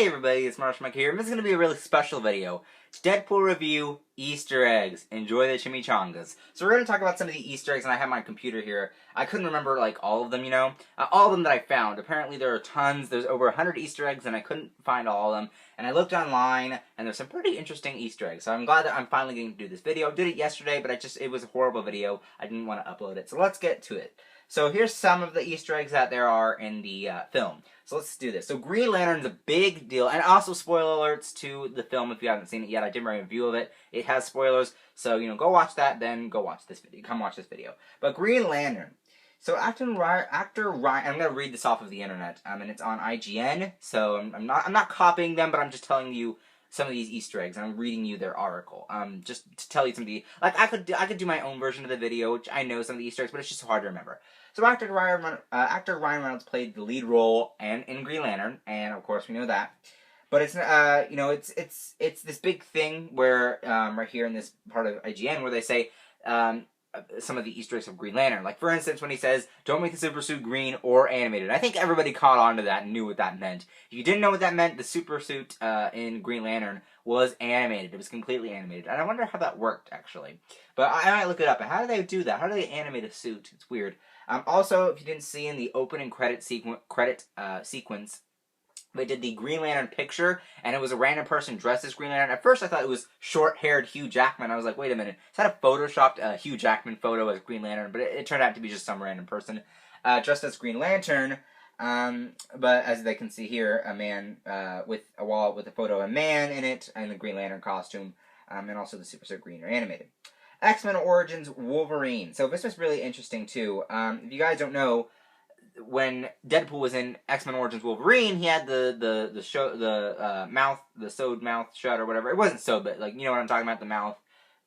Hey everybody, it's Marshall Mike here, and this is going to be a really special video. Deadpool review Easter eggs. Enjoy the chimichangas. So we're going to talk about some of the Easter eggs, and I have my computer here. I couldn't remember, like, all of them, all of them that I found. Apparently there are tons. There's over 100 Easter eggs, and I couldn't find all of them. And I looked online, and there's some pretty interesting Easter eggs. So I'm glad that I'm finally getting to do this video. I did it yesterday, but it was a horrible video. I didn't want to upload it. So let's get to it. So here's some of the Easter eggs that there are in the film. So let's do this. So Green Lantern's a big deal, and also spoiler alerts to the film if you haven't seen it yet. I did my review of it. It has spoilers, so go watch that, then go watch this video. Come watch this video. But Green Lantern. So actor Ryan, I'm gonna read this off of the internet, and it's on IGN. So I'm not copying them, but I'm just telling you some of these Easter eggs, and I'm reading you their article. Just to tell you some of the, like, I could do my own version of the video, which I know some of the Easter eggs, but it's just hard to remember. So actor Ryan Reynolds played the lead role in Green Lantern, and of course we know that. But it's it's this big thing where right here in this part of IGN where they say some of the Easter eggs of Green Lantern. Like, for instance, when he says, "Don't make the super suit green or animated." I think everybody caught on to that and knew what that meant. If you didn't know what that meant, the super suit in Green Lantern was animated. It was completely animated. And I wonder how that worked, actually. But I might look it up. How do they do that? How do they animate a suit? It's weird. Also, if you didn't see in the opening credit sequence, they did the Green Lantern picture, and it was a random person dressed as Green Lantern. At first, I thought it was short-haired Hugh Jackman. I was like, wait a minute, is that a photoshopped Hugh Jackman photo as Green Lantern? But it turned out to be just some random person dressed as Green Lantern. But as they can see here, a man with a wall with a photo of a man in it, and the Green Lantern costume, and also the Super Suit Green are animated. X-Men Origins Wolverine. So this was really interesting too. If you guys don't know, when Deadpool was in X-Men Origins Wolverine, he had the sewed mouth shut or whatever. It wasn't sewed, but like, you know what I'm talking about, the mouth.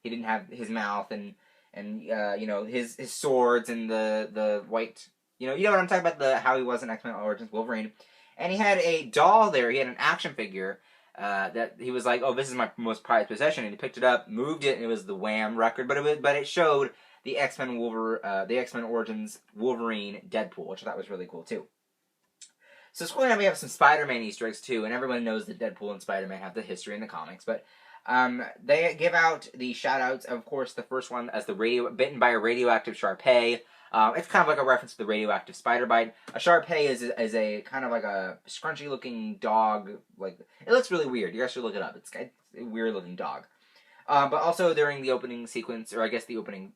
He didn't have his mouth and his swords and the white. You know what I'm talking about, how he was in X-Men Origins Wolverine. And he had a doll there. He had an action figure. That he was like, oh, this is my most prized possession, and he picked it up, moved it, and it was the Wham record, but it showed the X-Men Origins Wolverine Deadpool, which I thought was really cool too. So scrolling down, we have some Spider-Man Easter eggs too, and everyone knows that Deadpool and Spider-Man have the history in the comics, but they give out the shout-outs. Of course, the first one as the bitten by a radioactive Shar-Pei. It's kind of like a reference to the radioactive spider bite. A Shar-Pei is a kind of like a scrunchy-looking dog. Like, it looks really weird. You guys should look it up. It's a weird-looking dog. But also during the opening sequence, or I guess the opening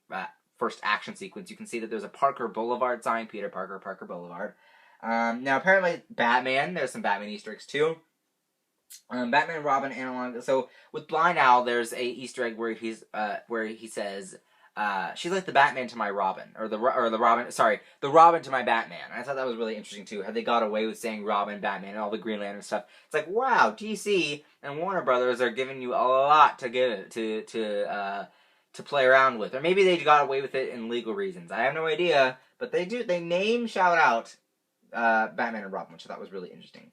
first action sequence, you can see that there's a Parker Boulevard sign. Peter Parker, Parker Boulevard. Now, apparently, Batman. There's some Batman Easter eggs too. Batman and Robin analog. So with Blind Owl, there's a Easter egg where he says, she's like the Batman to my Robin, or the Robin to my Batman. I thought that was really interesting too. How they got away with saying Robin, Batman, and all the Green Lantern stuff. It's like, wow, DC and Warner Brothers are giving you a lot to give to play around with, or maybe they got away with it in legal reasons. I have no idea, but they do. They shout out Batman and Robin, which I thought was really interesting.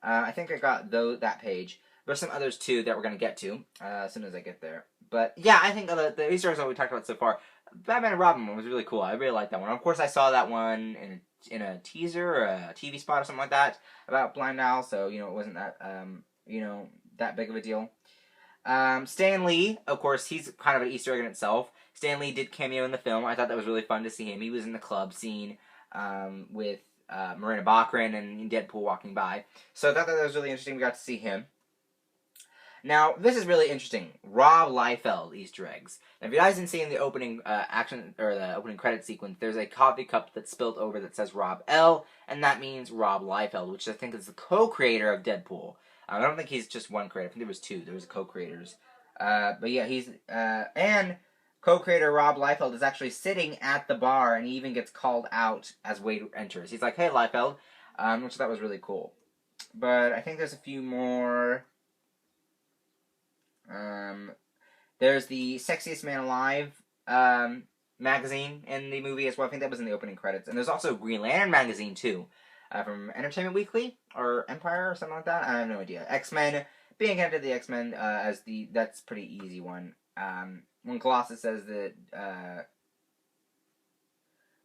I think I got that page. There's some others too that we're gonna get to as soon as I get there. But yeah, I think the Easter eggs that we talked about so far, Batman and Robin one was really cool. I really liked that one. Of course, I saw that one in a teaser or a TV spot or something like that about Blind Owl. So it wasn't that that big of a deal. Stan Lee, of course, he's kind of an Easter egg in itself. Stan Lee did cameo in the film. I thought that was really fun to see him. He was in the club scene with Marina Baccarin and Deadpool walking by. So I thought that was really interesting. We got to see him. Now, this is really interesting. Rob Liefeld Easter eggs. Now, if you guys didn't see in the opening the opening credit sequence, there's a coffee cup that's spilled over that says Rob L, and that means Rob Liefeld, which I think is the co-creator of Deadpool. I don't think he's just one creator. I think there was two. There was co-creators. But yeah, he's and co-creator Rob Liefeld is actually sitting at the bar, and he even gets called out as Wade enters. He's like, "Hey, Liefeld," which I thought was really cool. But I think there's a few more. There's the Sexiest Man Alive magazine in the movie as well. I think that was in the opening credits. And there's also Green Lantern magazine too, from Entertainment Weekly or Empire or something like that. I have no idea. X-Men, being connected to the X-Men that's a pretty easy one. When Colossus says that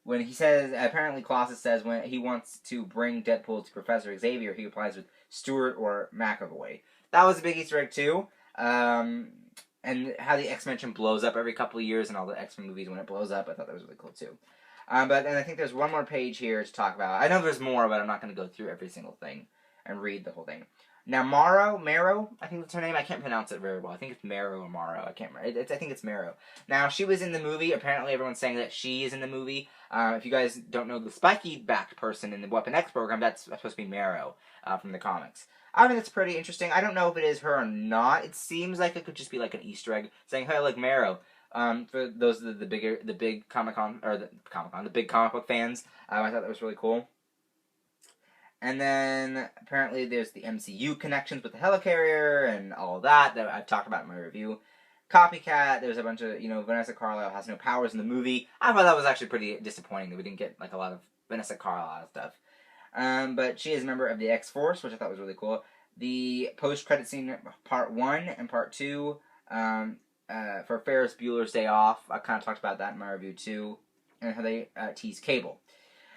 when he says, apparently Colossus says when he wants to bring Deadpool to Professor Xavier, he replies with Stewart or McAvoy. That was a big Easter egg too. And how the X-Mention blows up every couple of years and all the X-Men movies when it blows up, I thought that was really cool too. But then I think there's one more page here to talk about. I know there's more, but I'm not going to go through every single thing and read the whole thing. Now, Marrow, I think that's her name. I can't pronounce it very well. I think it's Marrow or Marrow. I can't remember. I think it's Marrow. Now, she was in the movie. Apparently, everyone's saying that she is in the movie. If you guys don't know the Spiky-backed person in the Weapon X program, that's supposed to be Marrow from the comics. I mean, it's pretty interesting. I don't know if it is her or not. It seems like it could just be like an Easter egg saying, "Hey, like Marrow." For those the big Comic-Con or the big comic book fans, I thought that was really cool. And then, apparently, there's the MCU connections with the helicarrier and all that I've talked about in my review. Copycat, there's a bunch of, Vanessa Carlyle has no powers in the movie. I thought that was actually pretty disappointing that we didn't get, like, a lot of Vanessa Carlyle stuff. But she is a member of the X-Force, which I thought was really cool. The post-credit scene, Part 1 and Part 2, for Ferris Bueller's Day Off, I kind of talked about that in my review, too. And how they tease Cable.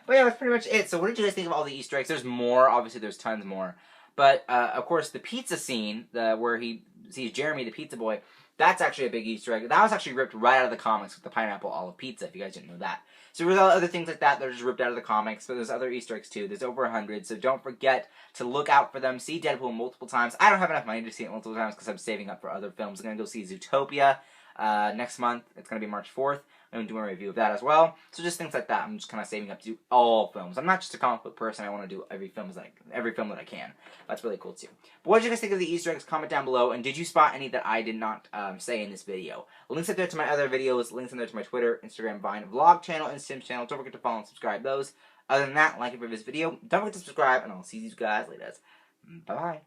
But yeah, that's pretty much it. So what did you guys think of all the Easter eggs? There's more. Obviously, there's tons more. But, of course, the pizza scene, where he sees Jeremy, the pizza boy, that's actually a big Easter egg. That was actually ripped right out of the comics with the pineapple olive pizza, if you guys didn't know that. So there's other things like that are just ripped out of the comics, but there's other Easter eggs, too. There's over 100, so don't forget to look out for them. See Deadpool multiple times. I don't have enough money to see it multiple times because I'm saving up for other films. I'm going to go see Zootopia next month. It's going to be March 4th. I'm going to do a review of that as well. So just things like that. I'm just kind of saving up to do all films. I'm not just a comic book person. I want to do every film that I can. That's really cool too. But what did you guys think of the Easter eggs? Comment down below. And did you spot any that I did not say in this video? Links up there to my other videos. Links in there to my Twitter, Instagram, Vine, vlog channel, and Sims channel. Don't forget to follow and subscribe those. Other than that, like and favorite this video. Don't forget to subscribe, and I'll see you guys later. Bye-bye.